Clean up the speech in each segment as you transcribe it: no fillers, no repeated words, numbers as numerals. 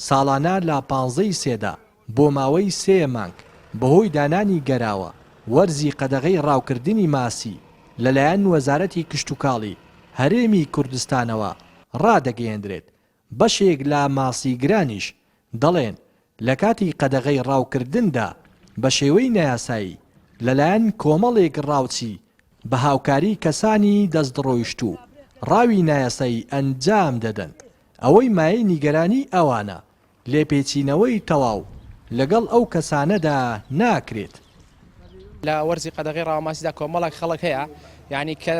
ساڵانە لا 15ی سێدا بۆ ماوەی 3 مانگ بەهۆی دانانی گەراوە وەرزی قەدەغەی ڕاوکردنی ماسی لەلایەن وەزارەتی کشتوکاڵی هەرێمی کوردستانەوە ڕادەگەیەندرێت. بەشێک لە ماسیگرانیش دەڵێن لە کاتی قەدەغەی ڕاوکردندا بە شێوەی نایاسایی لەلایەن کۆمەڵێک ڕاوچی بە هاوکاری کەسانی دەستدڕۆیشت و ڕاوی نایاسایی ئەنجام دەدەن. ئەوەی مایەی نیگەرانی ئەوانە لێپێچینەوەی تەواو لەگەڵ ئەو کەسانەدا ناکرێت. لە وەرزی قەدەغەی ڕاوماسیدا کۆمەڵێک خەڵک هەیە، یعنی کە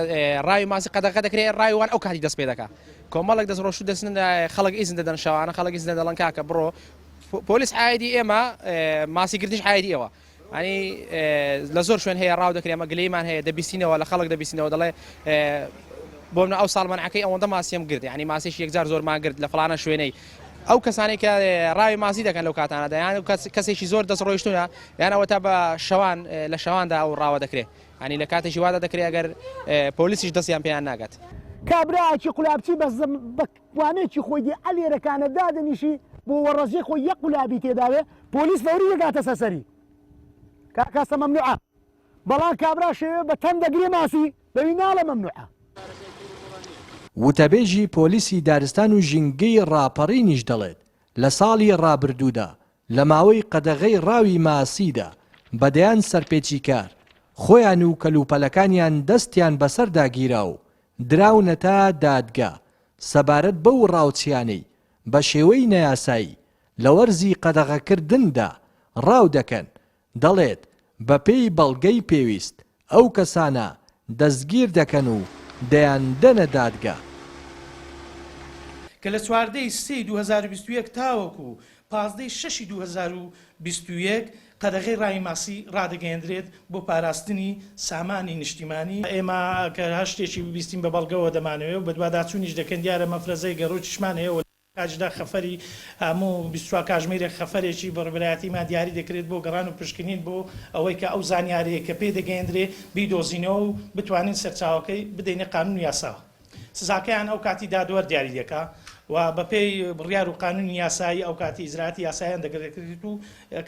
ڕاوی ماسی قەدەغە دەکرێت ڕاویوان ئەو کاتی دەست پێ دەکات. کۆمەڵێک دەستڕۆشت دەستن خەڵک ئیزن دەدەن شەوانە، خەڵک ئیزن دەڵەن کاکە بڕۆ پۆلیس عایدی ئێمە ماسیگرتنیش عایدی ئێوە. ینی لە زۆر شوێن هەیە ڕاو دەکرێت، ئەمە گلەیمان هەیە دەبیستینەوە لە خەڵک دەبیستینەوە دەڵێ بۆ منە ئەو ساڵ مەنعەکەی ئەوەندە ماسیم گرت، ینی ماسیش یەکجار زۆرمان گرت لە فڵانە شوێنەی. ئەو کەسانێک کە ڕاوی مازی دەکەن لەو کاتانەدا یان کەسێکی زۆر دەستڕۆیشتونە یانەوە تا بە شەوان لە شەواندا ئەو ڕاوە دەکرێت، ینی لە کاتێکی وادە دەکرێت ئەگەر پۆلیسیش دەستیان پێیان ناگات. کابراایکی قولابچی بەوانێکی خۆی ئەلێرەکانە دادەنیشی بۆ وەڕەزی خۆی یەک قولابی تێداوێ پۆلیس لەوری یەگاتە سەسەری کاکاسە مەمنوعە، بەڵام کابرا شێوێ بە تەن دەگرێ ماسی بەوی ناڵە مەمنوعە. وتەبێژی پۆلیسی دارستان و ژینگەی ڕاپەڕینیش دەڵێت لە ساڵی ڕابردوودا لە ماوەی قەدەغەی ڕاوی ماسیدا بەدەیان سەرپێچی کار خۆیان و کەلوپەلەکانیان دەستیان بەسەرداگیرا و دراونەتە دادگا سەبارەت بەو ڕاوچیانەی بە شێوەی نەیاسایی لە وەرزی قەدەغەکردندا ڕاو دەکەن. دەڵێت بە پێی بەڵگەی پێویست ئەو کەسانە دەستگیر دەکەن و دەیاندەنە دادگا. کە لە 4 سێ 2021 تاوەکو 15 6 2021 قەدەغەی ڕاوی ماسی ڕادەگەیەندرێت بۆ پاراستنی سامانی نیشتیمانی. ئێمە کە هەشتێکی ببیستیم بە بەڵگەوە دەمانەوێت بە دوواداچوونیش دەکەن دیارە مەفرەزەی گەڕۆکیشمان هەیە کاجدا خەفەری هەموو 24 کاژمێرێک خەفەرێکی بەڕێبەرایەتیمان دیاری دەکرێت بۆ گەڕان و پشکنین بۆ ئەوەی کە ئەو زانیارەیە کە پێ دەگەیەندرێ بیدۆزینەوە و بتوانین سەرچاوەکەی بدەینە قانون یاساوە. سزاکەیان ئەو کاتی دادوەر دیاری دەکا و بە پێی بڕیار و قانون یاسایی ئەو کاتی ئیجراتی یاساییان دەگەڕێت و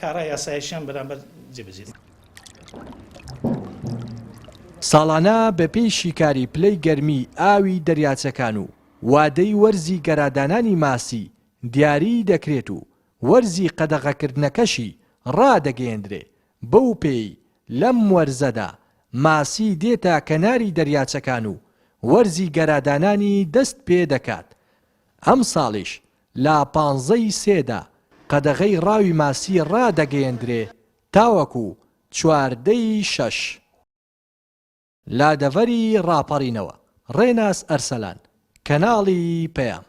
کارا یاساییشیان بەرامبەر جێبەجێ. ساڵانە بە پێی شیکاری پلەی گەرمی ئاوی دەریاچەکان و وادەی وەرزی گەرادانانی ماسی دیاری دەکرێت و وەرزی قەدەغەکردنەکەشی ڕادەگەیەندرێ. بەو پێی لەم وەرزەدا ماسی دێتە کەناری دەریاچەکان و وەرزی گەرادانانی دەست پێ دەکات. ئەم ساڵیش لا 15ی سێدا قەدەغەی ڕاوی ماسی ڕادەگەیەندرێ تاوەکو 4 6. لادەڤەری ڕاپەڕینەوە ڕێناس ئەرسەلان، کەناڵی پەیام.